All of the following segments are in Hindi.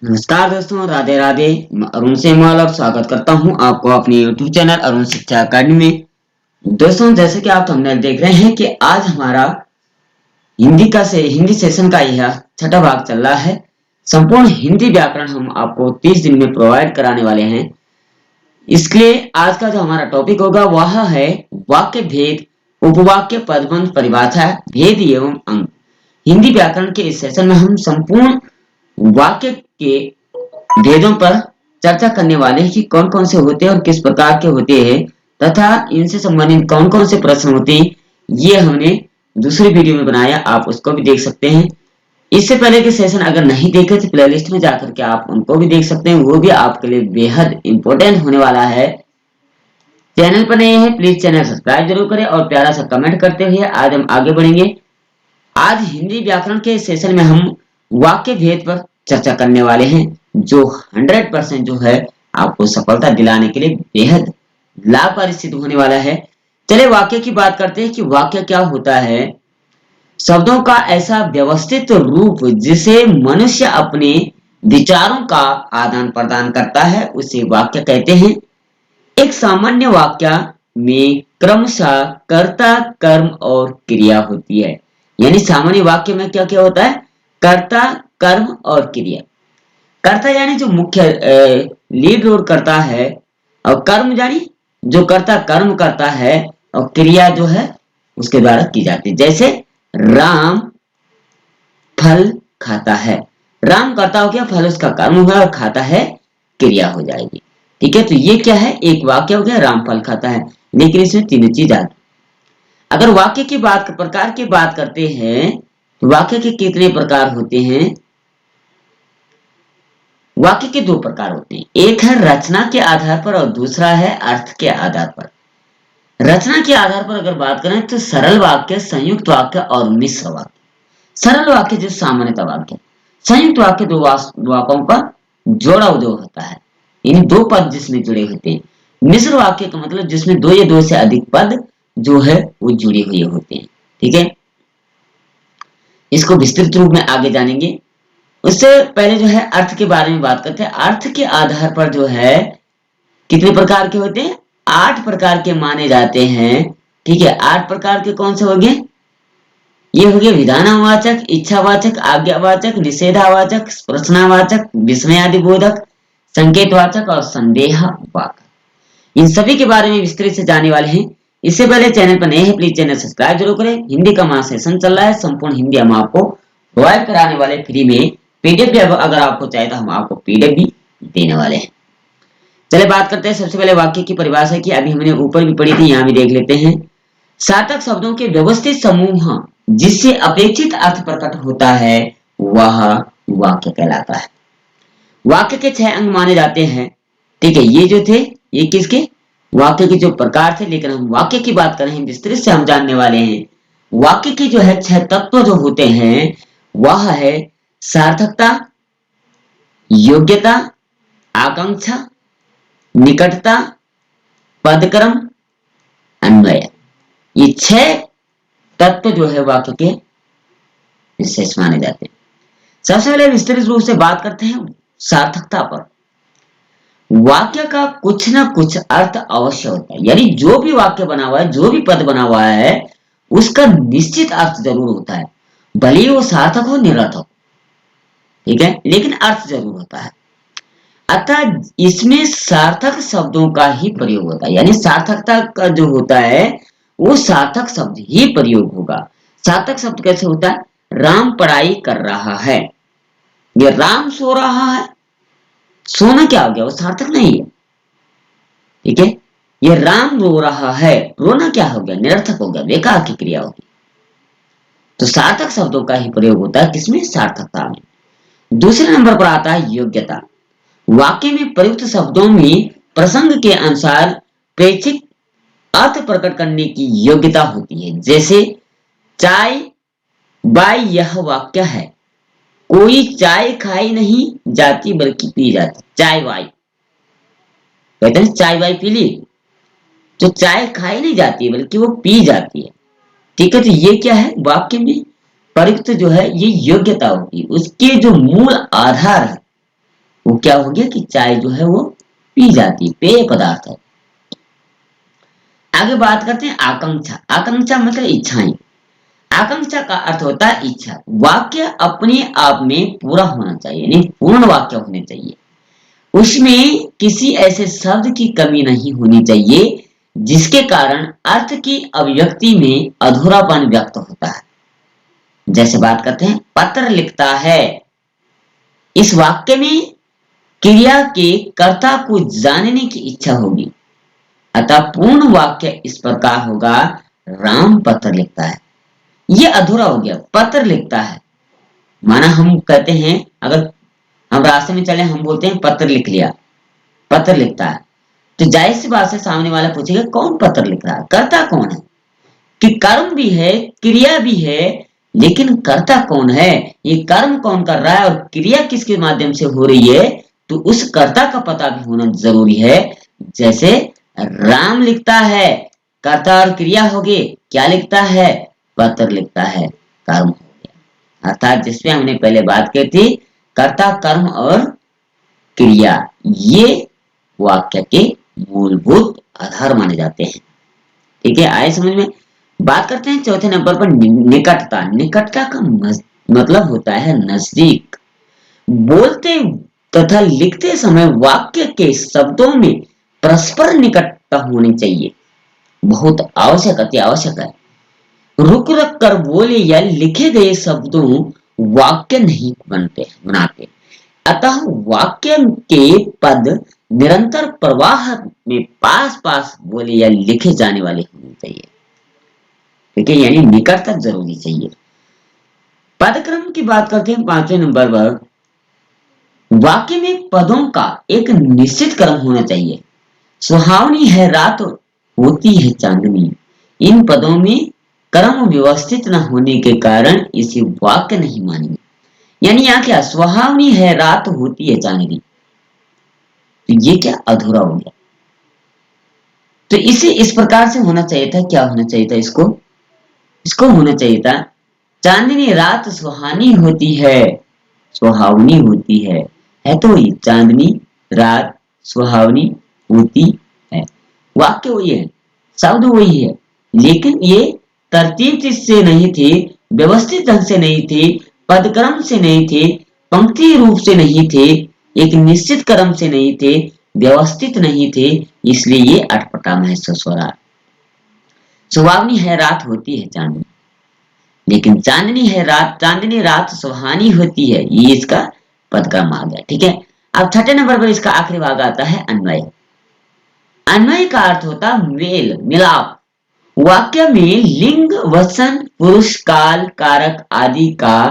नमस्कार दोस्तों, राधे राधे। मैं अरुण सेमवाल और स्वागत करता हूं आपको अपने YouTube चैनल अरुण शिक्षा अकादमी में। दोस्तों, जैसे कि आप थंबनेल देख रहे हैं कि आज हमारा हिंदी सेशन का यह छठा भाग चल रहा है। संपूर्ण हिंदी व्याकरण हम आपको 30 दिन में प्रोवाइड कराने वाले हैं। इसके लिए आज का जो हमारा टॉपिक होगा वह है वाक्य भेद, उपवाक्य, पदबंध, परिभाषा, भेद एवं अंग। हिंदी व्याकरण के इस सेशन में हम संपूर्ण वाक्य के भेदों पर चर्चा करने वाले हैं कि कौन कौन से होते हैं और किस प्रकार के होते हैं तथा इनसे संबंधित कौन कौन से प्रश्न होते हैं। ये हमने दूसरी वीडियो में बनाया, आप उसको भी देख सकते हैं। इससे पहले के सेशन अगर नहीं देखे तो प्लेलिस्ट में जाकर के आप उनको भी देख सकते हैं, वो भी आपके लिए बेहद इंपॉर्टेंट होने वाला है। चैनल पर नए हैं प्लीज चैनल सब्सक्राइब जरूर करें और प्यारा सा कमेंट करते हुए आज हम आगे बढ़ेंगे। आज हिंदी व्याकरण के सेशन में हम वाक्य भेद पर चर्चा करने वाले हैं, जो 100% जो है आपको सफलता दिलाने के लिए बेहद लाभकारी सिद्ध होने वाला है। चलिए वाक्य की बात करते हैं कि वाक्य क्या होता है। शब्दों का ऐसा व्यवस्थित रूप जिसे मनुष्य अपने विचारों का आदान प्रदान करता है उसे वाक्य कहते हैं। एक सामान्य वाक्य में क्रमशः कर्ता, कर्म और क्रिया होती है। यानी सामान्य वाक्य में क्या क्या होता है? कर्ता, कर्म और क्रिया। कर्ता यानी जो मुख्य लीड रोल करता है, और कर्म यानी जो कर्ता कर्म करता है, और क्रिया जो है उसके द्वारा की जाती है। जैसे राम फल खाता है। राम करता हो गया, फल उसका कर्म हुआ और खाता है क्रिया हो जाएगी। ठीक है, तो ये क्या है? एक वाक्य हो गया, राम फल खाता है। लेकिन इसमें तीनों चीज आती। अगर वाक्य की प्रकार की बात करते हैं तो वाक्य के कितने प्रकार होते हैं? वाक्य के दो प्रकार होते हैं, एक है रचना के आधार पर और दूसरा है अर्थ के आधार पर। रचना के आधार पर अगर बात करें तो सरल वाक्य, संयुक्त वाक्य और मिश्र वाक्य। सरल वाक्य जो सामान्यतः वाक्य, संयुक्त वाक्य दो वाक्यों का जोड़ा उदय होता है, इन दो पद जिसमें जुड़े होते हैं। मिश्र वाक्य का मतलब जिसमें दो या दो से अधिक पद जो है वो जुड़े हुए होते हैं। ठीक है, इसको विस्तृत रूप में आगे जानेंगे। उससे पहले जो है अर्थ के बारे में बात करते हैं। अर्थ के आधार पर जो है कितने प्रकार के होते हैं? 8 प्रकार के माने जाते हैं। ठीक है, 8 प्रकार के कौन से हो गए? ये हो गए विधानवाचक, इच्छावाचक, आज्ञावाचक, निषेधावाचक, प्रश्नवाचक, विस्मयादिबोधक, संकेतवाचक और संदेहवाचक। इन सभी के बारे में विस्तृत से जाने वाले हैं। इससे पहले चैनल पर नए हैं प्लीज चैनल सब्सक्राइब जरूर करें। हिंदी का सेशन चल रहा है, संपूर्ण हिंदी हम आपको प्रोवाइड कराने वाले फ्री में। पीडीएफ भी अगर आपको चाहिए तो हम आपको पीडीएफ भी देने वाले हैं। चलिए बात करते हैं सबसे पहले वाक्य की परिभाषा की। अभी हमने ऊपर भी पढ़ी थी, यहाँ भी देख लेते हैं। सार्थक शब्दों के व्यवस्थित समूह जिससे अपेक्षित अर्थ प्रकट होता है वह वाक्य कहलाता है। वाक्य के 6 अंग माने जाते हैं। ठीक है, ये जो थे ये किसके? वाक्य के जो प्रकार थे, लेकिन हम वाक्य की बात कर रहे हैं, विस्तृत से हम जानने वाले हैं। वाक्य के जो है 6 तत्व जो होते हैं वह है सार्थकता, योग्यता, आकांक्षा, निकटता, पदक्रम, अन्वय। ये 6 तत्व जो है वाक्य के विशेष माने जाते हैं। सबसे पहले विस्तृत रूप से बात करते हैं सार्थकता पर। वाक्य का कुछ ना कुछ अर्थ अवश्य होता है, यानी जो भी वाक्य बना हुआ है, जो भी पद बना हुआ है उसका निश्चित अर्थ जरूर होता है, भले ही वो सार्थक हो निरर्थक हो। ठीक है, लेकिन अर्थ जरूर होता है। अतः इसमें सार्थक शब्दों का ही प्रयोग होता है, यानी सार्थकता का जो होता है वो सार्थक शब्द ही प्रयोग होगा। सार्थक शब्द कैसे होता है? राम पढ़ाई कर रहा है, ये राम सो रहा है। सोना क्या हो गया? वो सार्थक नहीं है। ठीक है, ये राम रो रहा है, रोना क्या हो गया? निरर्थक हो गया, बेकार की क्रिया होगी। तो सार्थक शब्दों का ही प्रयोग होता है किसमें? सार्थकता में। दूसरे नंबर पर आता है योग्यता। वाक्य में प्रयुक्त शब्दों में प्रसंग के अनुसार प्रेक्षित अर्थ प्रकट करने की योग्यता होती है। जैसे चाय बाय यह वाक्य है, कोई चाय खाई नहीं जाती बल्कि पी जाती। चाय बाय कहते हैं, चाय बाय पी ली, तो चाय खाई नहीं जाती बल्कि वो पी जाती है। ठीक है, तो ये क्या है? वाक्य में प्रयुक्त जो है ये योग्यता होगी, उसके जो मूल आधार है वो क्या हो गया कि चाय जो है वो पी जाती है, पेय पदार्थ है। आगे बात करते हैं आकांक्षा। आकांक्षा मतलब इच्छाएं। आकांक्षा का अर्थ होता है इच्छा। वाक्य अपने आप में पूरा होना चाहिए, यानी पूर्ण वाक्य होने चाहिए। उसमें किसी ऐसे शब्द की कमी नहीं होनी चाहिए जिसके कारण अर्थ की अभिव्यक्ति में अधूरापन व्यक्त होता है। जैसे बात करते हैं पत्र लिखता है। इस वाक्य में क्रिया के कर्ता को जानने की इच्छा होगी, अतः पूर्ण वाक्य इस प्रकार होगा, राम पत्र लिखता है। ये अधूरा हो गया, पत्र लिखता है। माना हम कहते हैं, अगर हम रास्ते में चले, हम बोलते हैं पत्र लिख लिया, पत्र लिखता है, तो जाहिर सी बात है सामने वाला पूछेगा कौन पत्र लिख रहा है, कर्ता कौन है। कि कर्म भी है, क्रिया भी है, लेकिन कर्ता कौन है, ये कर्म कौन कर रहा है और क्रिया किसके माध्यम से हो रही है, तो उस कर्ता का पता भी होना जरूरी है। जैसे राम लिखता है, कर्ता और क्रिया हो गए, क्या लिखता है, पत्र लिखता है, कर्म हो गया। अर्थात जिसमें हमने पहले बात की थी, कर्ता, कर्म और क्रिया, ये वाक्य के मूलभूत आधार माने जाते हैं। ठीक है, आए समझ में। बात करते हैं चौथे नंबर पर निकटता। निकटता का मतलब होता है नजदीक। बोलते तथा लिखते समय वाक्य के शब्दों में परस्पर निकटता होनी चाहिए, बहुत आवश्यक, अति आवश्यक है। रुक रख कर बोले या लिखे गए शब्दों वाक्य नहीं बनाते। अतः वाक्य के पद निरंतर प्रवाह में पास पास बोले या लिखे जाने वाले होने चाहिए। ठीक है, यानी निकटता जरूरी चाहिए। पदक्रम की बात करते हैं पांचवें नंबर पर। वाक्य में पदों का एक निश्चित क्रम होना चाहिए। सुहावनी है रात, होती है चांदनी, इन पदों में क्रम व्यवस्थित न होने के कारण इसे वाक्य नहीं मानेंगे। यानी यहाँ क्या, सुहावनी है रात, होती है चांदनी, तो ये क्या अधूरा हो गया। तो इसे इस प्रकार से होना चाहिए था, क्या होना चाहिए था, इसको इसको होना चाहिए था, चांदनी रात सुहानी होती है, सुहावनी होती है तो वही चांदनी रात सुहावनी होती है। वाक्य वही है, शब्द वही है, लेकिन ये तरतीब से नहीं थे, व्यवस्थित ढंग से नहीं थे, पदक्रम से नहीं थे, पंक्ति रूप से नहीं थे, एक निश्चित क्रम से नहीं थे, व्यवस्थित नहीं थे, इसलिए ये अटपटा महसूस हो रहा। सुहावनी है रात, होती है चांदनी, लेकिन चांदनी रात सुहानी होती है, ये इसका पदक्रम आ गया। ठीक है, अब छठे नंबर पर इसका आखिरी भाग आता है अन्वय। अन्वय का अर्थ होता मेल मिलाप। वाक्य में लिंग, वचन, पुरुष, काल, कारक आदि का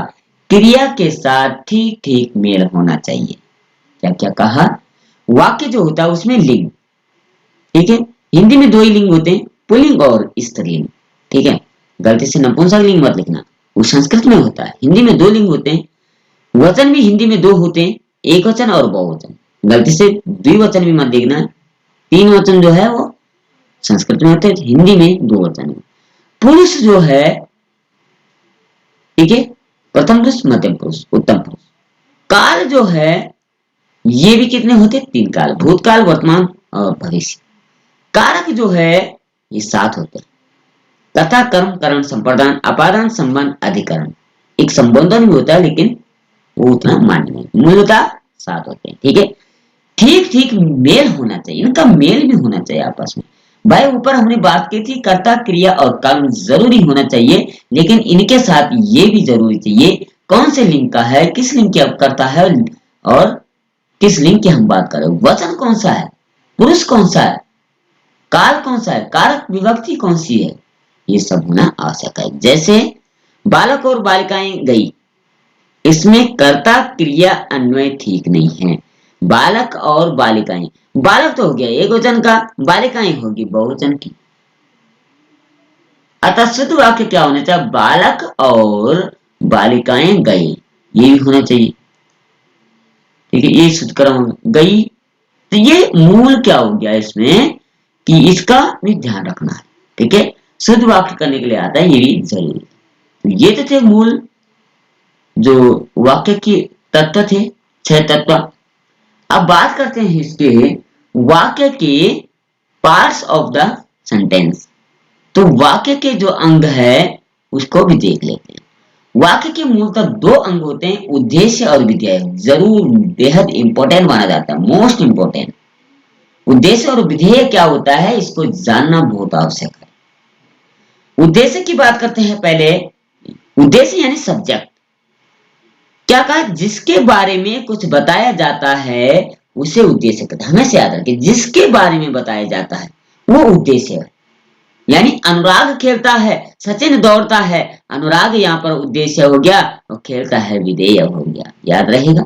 क्रिया के साथ ठीक ठीक मेल होना चाहिए। क्या क्या कहा, वाक्य जो होता है उसमें लिंग, ठीक है, हिंदी में दो ही लिंग होते हैं, पुल्लिंग और स्त्रीलिंग। ठीक है, गलती से नपुंसक लिंग मत लिखना, वो संस्कृत में होता है, हिंदी में दो लिंग होते हैं। वचन भी हिंदी में दो होते हैं, एक वचन और बहुवचन। गलती से द्विवचन भी मत लिखना, तीन वचन जो है वो संस्कृत में होते हैं, हिंदी में दो वचन है। पुरुष जो है, ठीक है, प्रथम पुरुष, मध्यम पुरुष, उत्तम पुरुष। काल जो है, ये भी कितने होते हैं, तीन काल, भूतकाल, वर्तमान और भविष्य। कारक जो है ये सात होते हैं, तथा कर्म, करण, संप्रदान, अपादान, संबंध, अधिकरण। एक संबोधन भी होता है लेकिन वो उतना मान्य नहीं, मूलतः सात होते हैं। ठीक है, ठीक ठीक मेल होना चाहिए, इनका मेल भी होना चाहिए आपस में। भाई ऊपर हमने बात की थी कर्ता, क्रिया और कर्म जरूरी होना चाहिए, लेकिन इनके साथ ये भी जरूरी चाहिए कौन से लिंग का है, किस लिंग की कर्ता है और किस लिंग की हम बात करें, वचन कौन सा है, पुरुष कौन सा है, काल कौन सा है, कारक विभक्ति कौन सी है, ये सब होना आवश्यक है। जैसे बालक और बालिकाएं गई, इसमें कर्ता क्रिया अन्वय ठीक नहीं है। बालक और बालिकाएं, बालक तो हो गया एक वचन का, बालिकाएं होगी बहुवचन की। अतः शुद्ध वाक्य क्या होना चाहिए, बालक और बालिकाएं गई, ये भी होना चाहिए। ठीक है, ये शुद्ध क्रम गई। तो ये मूल क्या हो गया इसमें कि इसका भी ध्यान रखना है। ठीक है, शुद्ध वाक्य करने के लिए आता है, ये भी जरूरी है। तो ये तो थे मूल जो वाक्य की तत्व थे, छह तत्व। अब बात करते हैं इसके वाक्य के पार्ट्स ऑफ द सेंटेंस। तो वाक्य के जो अंग है उसको भी देख लेते हैं। वाक्य के मूलतः दो अंग होते हैं, उद्देश्य और विधेय। जरूर बेहद इंपॉर्टेंट माना जाता है, मोस्ट इंपॉर्टेंट। उद्देश्य और विधेय क्या होता है इसको जानना बहुत आवश्यक है। उद्देश्य की बात करते हैं पहले। उद्देश्य यानी सब्जेक्ट। क्या कहा, जिसके बारे में कुछ बताया जाता है उसे उद्देश्य कहते हैं। हमेशा याद रखें, जिसके बारे में बताया जाता है वो उद्देश्य है। यानी अनुराग खेलता है, सचिन दौड़ता है, अनुराग यहाँ पर उद्देश्य हो गया और खेलता है विधेय हो गया। याद रहेगा,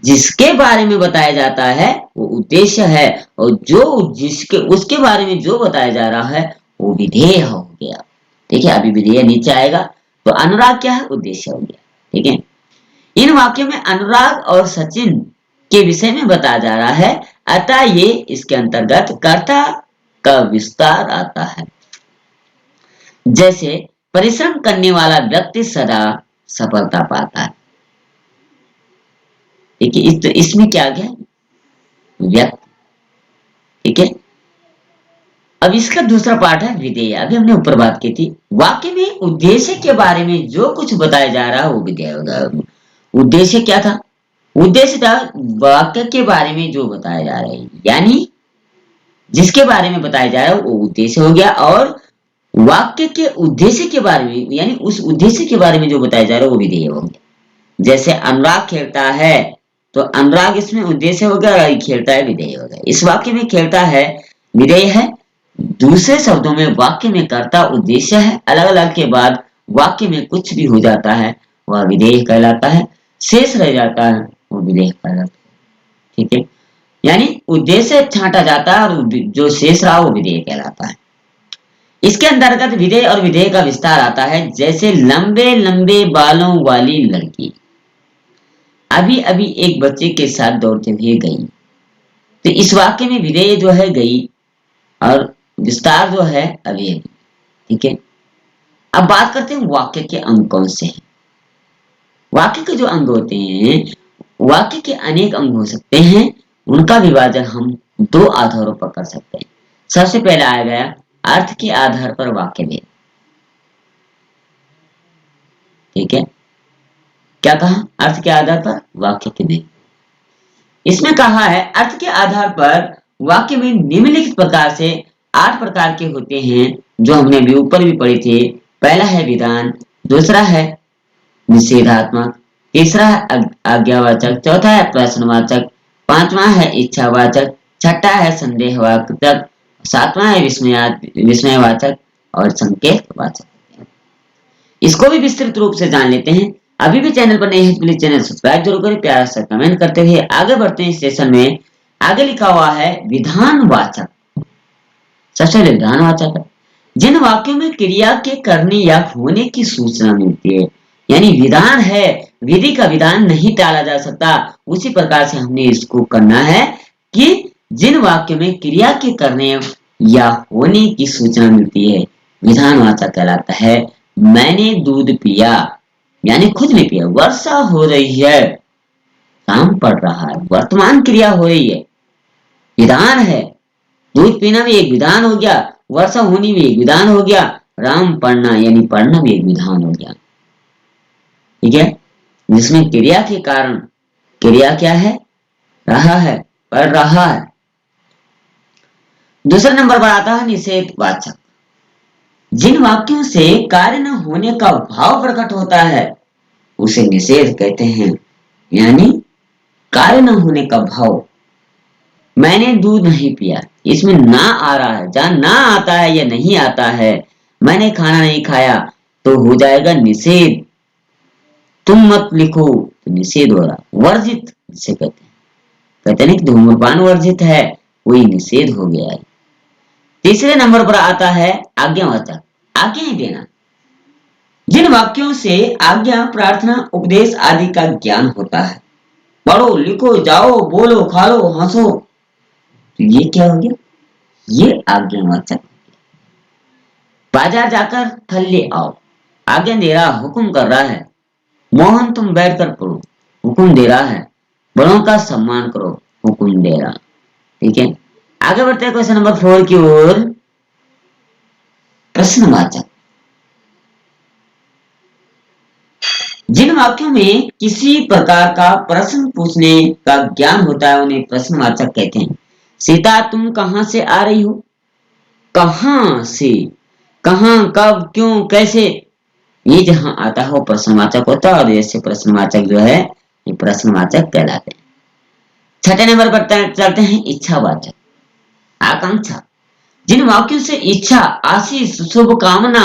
जिसके बारे में बताया जाता है वो उद्देश्य है, और जो जिसके उसके बारे में जो बताया जा रहा है वो विधेय हो गया। ठीक है, अभी विधेय नीचे आएगा। तो अनुराग क्या है, उद्देश्य हो गया। ठीक है, इन वाक्यों में अनुराग और सचिन के विषय में बताया जा रहा है, अतः ये इसके अंतर्गत कर्ता का विस्तार आता है। जैसे परिश्रम करने वाला व्यक्ति सदा सफलता पाता है। ठीक है, तो इसमें क्या गया, व्यक्ति। ठीक है, अब इसका दूसरा पार्ट है विधेय। अभी हमने ऊपर बात की थी, वाक्य में उद्देश्य के बारे में जो कुछ बताया जा रहा है वो विधेय होगा। उद्देश्य क्या था, उद्देश्य था वाक्य के बारे में जो बताया जा रहा है, यानी जिसके बारे में बताया जा रहा है वो उद्देश्य हो गया। और वाक्य के उद्देश्य के बारे में, यानी उस उद्देश्य के बारे में जो बताया जा रहा है वो विधेय हो गया। जैसे अनुराग खेलता है, तो अनुराग इसमें उद्देश्य हो गया और खेलता है विधेय हो गया। इस वाक्य में खेलता है विधेय है। दूसरे शब्दों में वाक्य में कर्ता उद्देश्य है, अलग अलग के बाद वाक्य में कुछ भी हो जाता है वह विधेय कहलाता है, शेष रह जाता है वो विधेय कहलाता है। ठीक है, यानी उद्देश्य छांटा जाता है और जो शेष रहा वो विधेय कहलाता है। इसके अंतर्गत विधेय और विधेय का विस्तार आता है। जैसे लंबे लंबे बालों वाली लड़की अभी अभी एक बच्चे के साथ दौड़ते हुए गई। तो इस वाक्य में विधेय जो है गई और विस्तार जो है अभी अभी। ठीक है, अब बात करते हैं वाक्य के अंग कौन से हैं। वाक्य के जो अंग होते हैं, वाक्य के अनेक अंग हो सकते हैं। उनका विभाजन हम दो आधारों पर कर सकते हैं। सबसे पहला आ गया अर्थ के आधार पर वाक्य भेद। ठीक है, क्या कहा, अर्थ के आधार पर वाक्य के भेद। इसमें कहा है अर्थ के आधार पर वाक्य में निम्नलिखित प्रकार से 8 प्रकार के होते हैं, जो हमने अभी ऊपर भी पढ़े थे। पहला है विधान, दूसरा है निषेधात्मक, तीसरा है आज्ञावाचक, चौथा है प्रश्नवाचक, पांचवा है इच्छावाचक, छठा है संदेहवाचक, सातवां है विस्मयवाचक और संकेतवाचक। इसको भी विस्तृत रूप से जान लेते हैं। अभी भी चैनल पर नए हैं प्लीज चैनल सब्सक्राइब जरूर करें, प्यार से कमेंट करते हुए आगे बढ़ते हैं। इस सेशन में आगे लिखा हुआ है विधानवाचक। सबसे पहले विधानवाचक है, जिन वाक्यों में क्रिया के करने या होने की सूचना मिलती है। यानी विधान है, विधि का विधान नहीं टाला जा सकता, उसी प्रकार से हमने इसको करना है कि जिन वाक्यों में क्रिया के करने या होने की सूचना मिलती है विधानवाचक कहलाता है। मैंने दूध पिया, यानी खुद ने पिया। वर्षा हो रही है, काम पड़ रहा है, वर्तमान क्रिया हो रही है, विधान है। दूध पीना भी एक विधान हो गया, वर्षा होनी भी एक विधान हो गया, राम पढ़ना यानी पढ़ना भी एक विधान हो गया। ठीक है, जिसमें क्रिया के कारण, क्रिया क्या है, रहा है, पढ़ रहा है। दूसरे नंबर पर आता है निषेधवाचक। जिन वाक्यों से कार्य न होने का भाव प्रकट होता है उसे निषेध कहते हैं, यानी कार्य न होने का भाव। मैंने दूध नहीं पिया, इसमें ना आ रहा है, जहां ना आता है या नहीं आता है, मैंने खाना नहीं खाया तो हो जाएगा निषेध। तुम मत लिखो तो निषेध हो रहा। वर्जित जिसे कहते हैं कि धूम्रपान वर्जित है, वही निषेध हो गया है। तीसरे नंबर पर आता है आज्ञावाचक, आज्ञा देना। जिन वाक्यों से आज्ञा, प्रार्थना, उपदेश आदि का ज्ञान होता है, पढ़ो, लिखो, जाओ, बोलो, खा लो, हंसो, तो ये क्या हो गया, ये आज्ञावाचक। बाजार जाकर फल ले आओ, आज्ञा दे रहा, हुक्म कर रहा है। मोहन तुम बैठकर पढ़ो, हुक्म दे रहा है। बड़ों का सम्मान करो, हुक्म दे रहा। ठीक है, आगे बढ़ते हैं क्वेश्चन नंबर 4 की ओर। प्रश्नवाचक, जिन वाक्यों में किसी प्रकार का प्रश्न पूछने का ज्ञान होता है उन्हें प्रश्नवाचक कहते हैं। सीता तुम कहां से आ रही हो? कहां से, कहां, कब, क्यों, कैसे, ये जहां आता है वो प्रश्नवाचक होता है, और ऐसे प्रश्नवाचक जो है ये प्रश्नवाचक कहलाते हैं। छठे नंबर पर चलते हैं इच्छावाचक। आकांक्षा, जिन वाक्यों से इच्छा, आशीष, शुभ कामना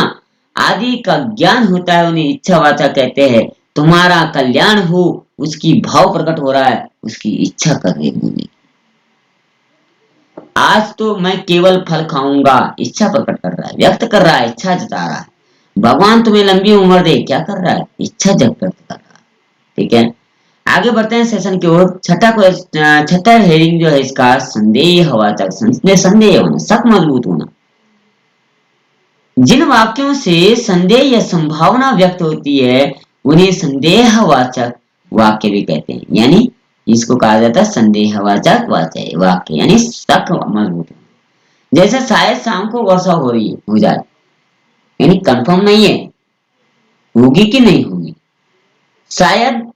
आदि का ज्ञान होता है उन्हें इच्छावाचक कहते हैं। तुम्हारा कल्याण हो, उसकी भाव प्रकट हो रहा है, उसकी इच्छा कर रही है। आज तो मैं केवल फल खाऊंगा, इच्छा प्रकट कर रहा है, व्यक्त कर रहा है, इच्छा जता रहा है। भगवान तुम्हें लंबी उम्र दे, क्या कर रहा है? इच्छा व्यक्त कर रहा है। ठीक है, आगे बढ़ते हैं सेशन की ओर। छठा हेडिंग जो है इसका संदेहवाचक। संदेह होना, शक मजबूत होना। जिन वाक्यों से संदेह या संभावना व्यक्त होती है उन्हें संदेहवाचक वाक्य भी कहते हैं। यानी इसको कहा जाता है संदेहवाचक वाक्य, यानी शक मजबूत होना। जैसे शायद शाम को वर्षा हो रही है, हो जाए, यानी कंफर्म नहीं है होगी कि नहीं होगी, शायद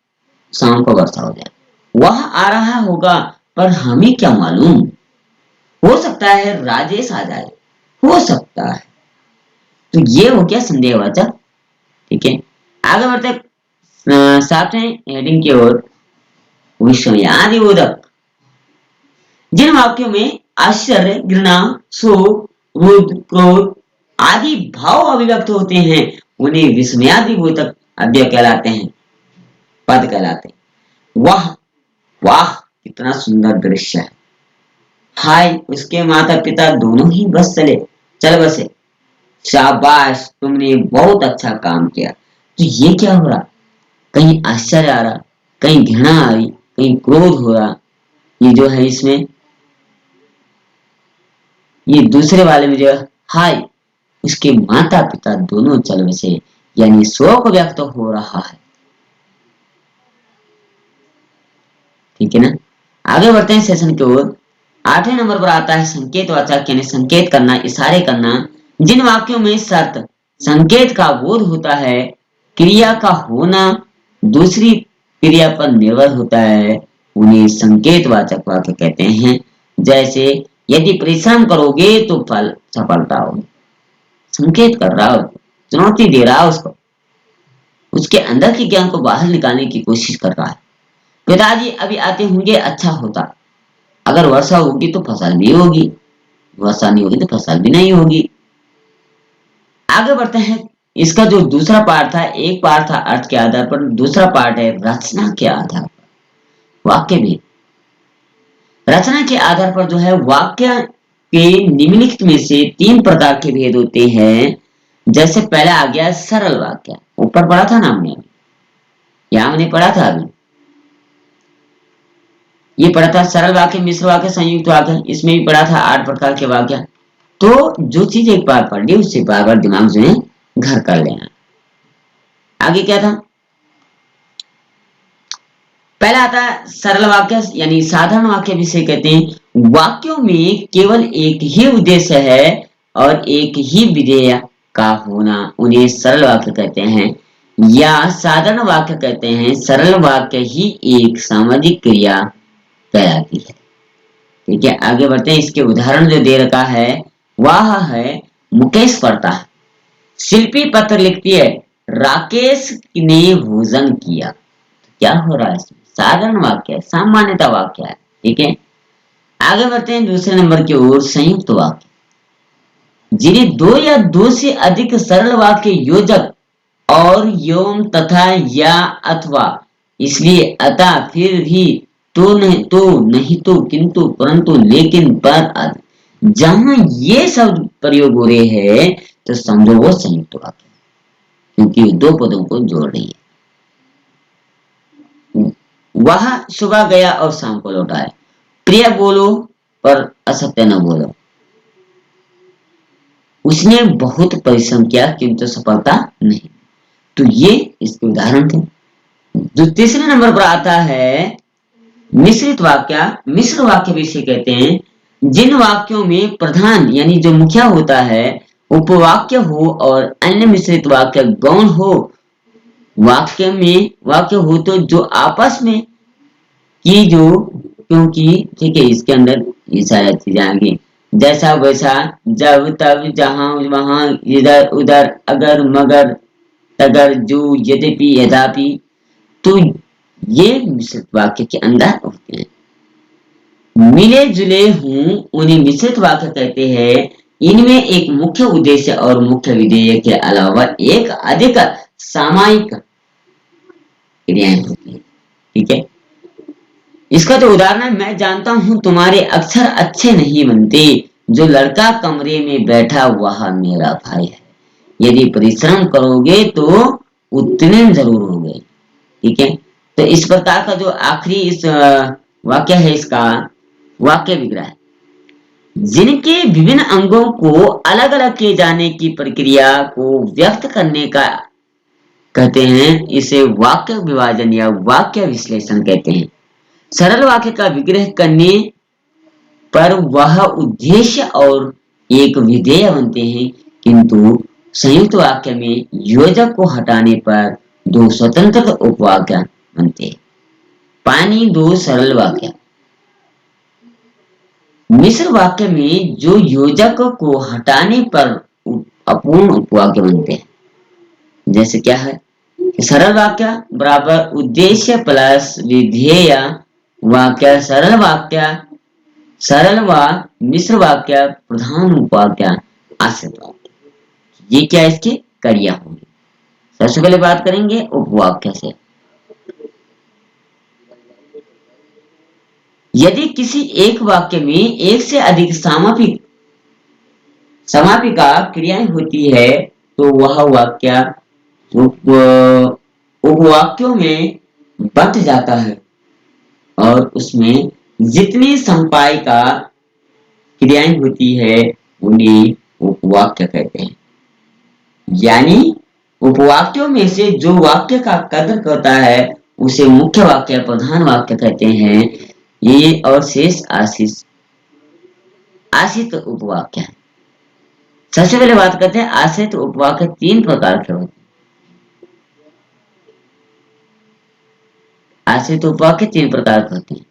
शाम को वर्षा हो जाए। वह आ रहा होगा पर हमें क्या मालूम, हो सकता है राजेश आ जाए, हो सकता है। तो ये हो गया संदेहवाचक। ठीक है, आगे बढ़ते सातवें हेडिंग की ओर। विस्मयादिबोधक, जिन वाक्यों में आश्चर्य, घृणा, शोक, क्रोध, क्रोध आदि भाव अभिव्यक्त होते हैं उन्हें विस्मयादिबोधक अध्याय कहलाते हैं, पद कहलाते हैं। वाह, वाह कितना सुंदर दृश्य है, हाय उसके माता पिता दोनों ही बस चल बसे, शाबाश तुमने बहुत अच्छा काम किया। तो ये क्या हो रहा, कहीं आश्चर्य आ रहा, कहीं घृणा आ रही, कहीं क्रोध हो रहा। ये जो है इसमें, ये दूसरे वाले में जो है हाय उसके माता पिता दोनों चल बसे, यानी शोक व्यक्त हो रहा है। ठीक है ना, आगे बढ़ते हैं सेशन की ओर। आठवें नंबर पर आता है संकेतवाचक, यानी संकेत करना, इशारे करना। जिन वाक्यों में शर्त, संकेत का बोध होता है, क्रिया का होना दूसरी क्रिया पर निर्भर होता है, उन्हें संकेतवाचक वाक्य कहते हैं। जैसे यदि परिश्रम करोगे तो फल सफलता होगी। संकेत कर रहा हो, चुनौती दे रहा है उसको, उसके अंदर के ज्ञान को बाहर निकालने की कोशिश कर रहा है। पिताजी अभी आते होंगे, अच्छा होता, अगर वर्षा होगी तो फसल भी होगी, वर्षा नहीं होगी तो फसल भी नहीं होगी। आगे बढ़ते हैं, इसका जो दूसरा पार्ट था, एक पार्ट था अर्थ के आधार पर, दूसरा पार्ट है रचना के आधार पर। वाक्य भी रचना के आधार पर जो है, वाक्य के निम्नलिखित में से तीन प्रकार के भेद होते हैं। जैसे पहला आ गया सरल वाक्य, ऊपर पढ़ा था ना हमने, यहां हमने पढ़ा था अभी, ये पढ़ा था सरल वाक्य, मिश्र वाक्य, संयुक्त वाक्य। इसमें भी पढ़ा था 8 प्रकार के वाक्य। तो जो चीज एक बार पढ़ ली उससे बार बार दिमाग जो है घर कर लेना। आगे क्या था, पहला आता है सरल वाक्य, यानी साधारण वाक्य विषय कहते हैं। वाक्यों में केवल एक ही उद्देश्य है और एक ही विधेय का होना, उन्हें सरल वाक्य कहते हैं या साधारण वाक्य कहते हैं। सरल वाक्य ही एक सामाजिक क्रिया कहलाती है। ठीक है, आगे बढ़ते हैं। इसके उदाहरण जो दे रखा है वह है, मुकेश पढ़ता है, शिल्पी पत्र लिखती है, राकेश ने भोजन किया। क्या हो रहा है इसमें, साधारण वाक्य है, सामान्यता वाक्य है। ठीक है, आगे बढ़ते हैं दूसरे नंबर की ओर, संयुक्त वाक्य, जिन्हें दो या दो से अधिक सरल वाक्य योजक और एवं तथा या अथवा, इसलिए अतः, फिर भी, तो नहीं तो, किंतु, परंतु, लेकिन, पर आदि, जहां ये शब्द प्रयोग हो रहे हैं तो समझो वो संयुक्त वाक्य, क्योंकि दो पदों को जोड़ रही है। वह सुबह गया और शाम को लौटा है, प्रिय बोलो पर असत्य न बोलो, उसने बहुत परिश्रम किया किंतु सफलता नहीं। तो ये इसके उदाहरण थे। जो तीसरे नंबर पर आता है मिश्रित वाक्य, मिश्र वाक्य भी इसे कहते हैं जिन वाक्यों में प्रधान यानी जो मुखिया होता है उपवाक्य हो और अन्य मिश्रित वाक्य गौण हो। वाक्य हो तो जो आपस में की जो, क्योंकि ठीक है इसके अंदर ये सारी चीजें आ गई, जैसा वैसा, जब तब, जहां वहां, इधर उधर, अगर मगर, अगर, जो, यद्यपि, यद्यपि, तो ये मिश्रित वाक्य के अंदर होते हैं। मिले जुले हूं उन्हें मिश्रित वाक्य कहते हैं। इनमें एक मुख्य उद्देश्य और मुख्य विधेय के अलावा एक अधिक सामायिक क्रियाएं होती है। ठीक है, इसका तो उदाहरण है, मैं जानता हूं तुम्हारे अक्षर अच्छे नहीं बनते, जो लड़का कमरे में बैठा वह मेरा भाई है, यदि परिश्रम करोगे तो उतने जरूर होंगे। ठीक है, तो इस प्रकार का जो आखिरी इस वाक्य है, इसका वाक्य विग्रह है। जिनके विभिन्न अंगों को अलग अलग किए जाने की प्रक्रिया को व्यक्त करने का कहते हैं, इसे वाक्य विभाजन या वाक्य विश्लेषण कहते हैं। सरल वाक्य का विग्रह करने पर वह उद्देश्य और एक विधेय बनते हैं, किंतु संयुक्त वाक्य में योजक को हटाने पर दो स्वतंत्र उपवाक्य बनते हैं। पानी दो सरल वाक्य। मिश्र वाक्य में जो योजक को हटाने पर अपूर्ण उपवाक्य बनते हैं। जैसे क्या है, सरल वाक्य बराबर उद्देश्य प्लस विधेय वाक्य, सरल व मिश्र वाक्य, प्रधान उपवाक्य, आश्रित वाक्य। ये क्या इसकी क्रिया होगी। सबसे पहले बात करेंगे उपवाक्य से। यदि किसी एक वाक्य में एक से अधिक समापिका क्रियाएं होती है तो वह वाक्य उपवाक्यों में बंट जाता है और उसमें जितनी संपायिका क्रियाएं होती है उन्हें उपवाक्य कहते हैं। यानी उपवाक्यों में से जो वाक्य का कदर करता है उसे मुख्य वाक्य, प्रधान वाक्य कहते हैं। ये और शेष आश्रित उपवाक्य है। सबसे पहले बात करते हैं आश्रित उपवाक्य तीन प्रकार के होते हैं। आश्रित उपवाक्य तीन प्रकार के होते हैं।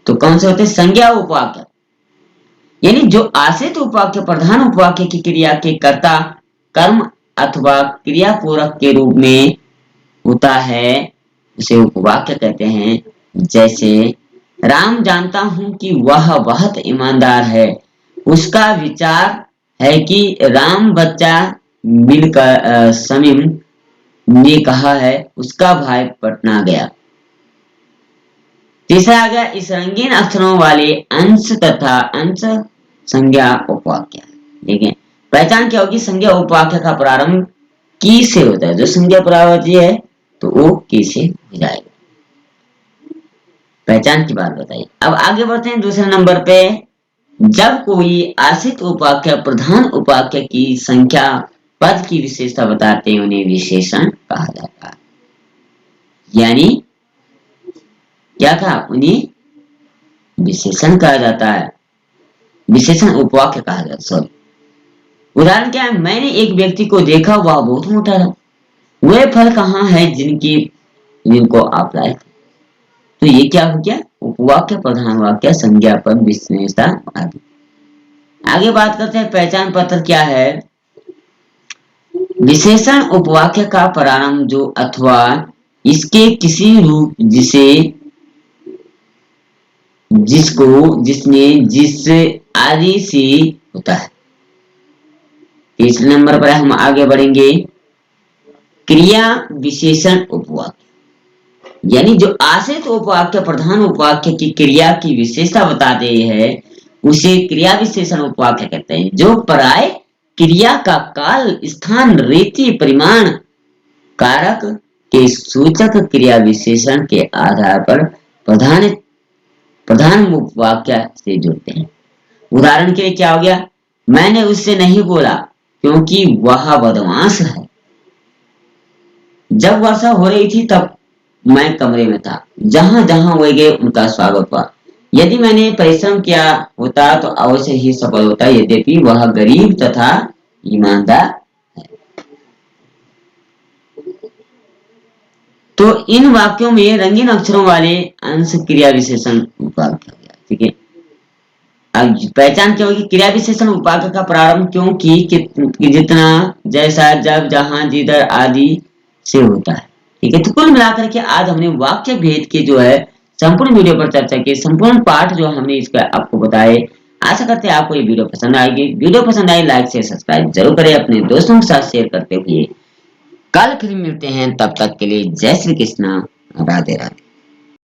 तो कौन से होते हैं? संज्ञा उपवाक्य, यानी जो आश्रित उपवाक्य प्रधान उपवाक्य की क्रिया के कर्ता, कर्म अथवा क्रिया पूरक के रूप में होता है उसे उपवाक्य कहते हैं। जैसे राम जानता हूं कि वह बहुत ईमानदार है, उसका विचार है कि राम बच्चा मिलकर समीम ने कहा है उसका भाई पटना गया। तीसरा आ गया इस रंगीन अक्षरों वाले अंश तथा अंश संज्ञा उपवाक्य। देखिए पहचान क्या होगी, संज्ञा उपवाक्य का प्रारंभ की से होता है। जो संज्ञा परावर्ती है तो वो की से हो जाएगा। पहचान की बात बताइए। अब आगे बढ़ते हैं दूसरे नंबर पे। जब कोई आश्रित उपवाक्य प्रधान उपवाक्य की संख्या पद की विशेषता बताते हैं उन्हें विशेषण कहा जाता है। यानी क्या कहा, उन्हें विशेषण कहा जाता है, विशेषण उपवाक्य कहा जाता है। सॉरी, उदाहरण क्या है, मैंने एक व्यक्ति को देखा वह बहुत मोटा था, वे फल कहाँ है जिनको आप लाए थे। तो ये क्या हो गया, उपवाक्य, प्रधान वाक्य, संज्ञा पद, विशेषता आदि। आगे बात करते हैं पहचान पत्र क्या है। विशेषण उपवाक्य का प्रारंभ जो अथवा इसके किसी रूप जिसमें जिस आदि से होता है। तीसरे नंबर पर हम आगे बढ़ेंगे क्रिया विशेषण उपवाक्य, यानी जो आश्रित उपवाक्य प्रधान उपवाक्य की क्रिया की विशेषता बताते हैं उसे क्रिया विशेषण उपवाक्य कहते हैं। जो पराय क्रिया का काल, स्थान, रीति, परिमाण, कारक के सूचक क्रिया विशेषण के आधार पर प्रधान उपवाक्य से जुड़ते हैं। उदाहरण के लिए क्या हो गया, मैंने उससे नहीं बोला क्योंकि वह बदमाश है। जब वर्षा हो रही थी तब मैं कमरे में था, जहां जहां वे गए उनका स्वागत हुआ। यदि मैंने परिश्रम किया होता तो अवश्य ही सफल होता, यद्यपि वह गरीब तथा ईमानदार। तो इन वाक्यों में रंगीन अक्षरों वाले अंश क्रिया विशेषण उपागम किया गया। ठीक है, अब पहचान क्या होगी, क्रिया विशेषण उपागम का प्रारंभ क्योंकि कि जितना, जैसा, जब, जहां, जिधर आदि से होता है। ठीक है, तो कुल मिलाकर के आज हमने वाक्य भेद के जो है संपूर्ण वीडियो पर चर्चा की, संपूर्ण पाठ जो हमने इसका आपको बताए। आशा करते हैं आपको ये वीडियो पसंद आएगी। वीडियो पसंद आए लाइक से सब्सक्राइब जरूर करें, अपने दोस्तों के साथ शेयर करते हुए। कल फिर मिलते हैं, तब तक के लिए जय श्री कृष्णा, राधे राधे।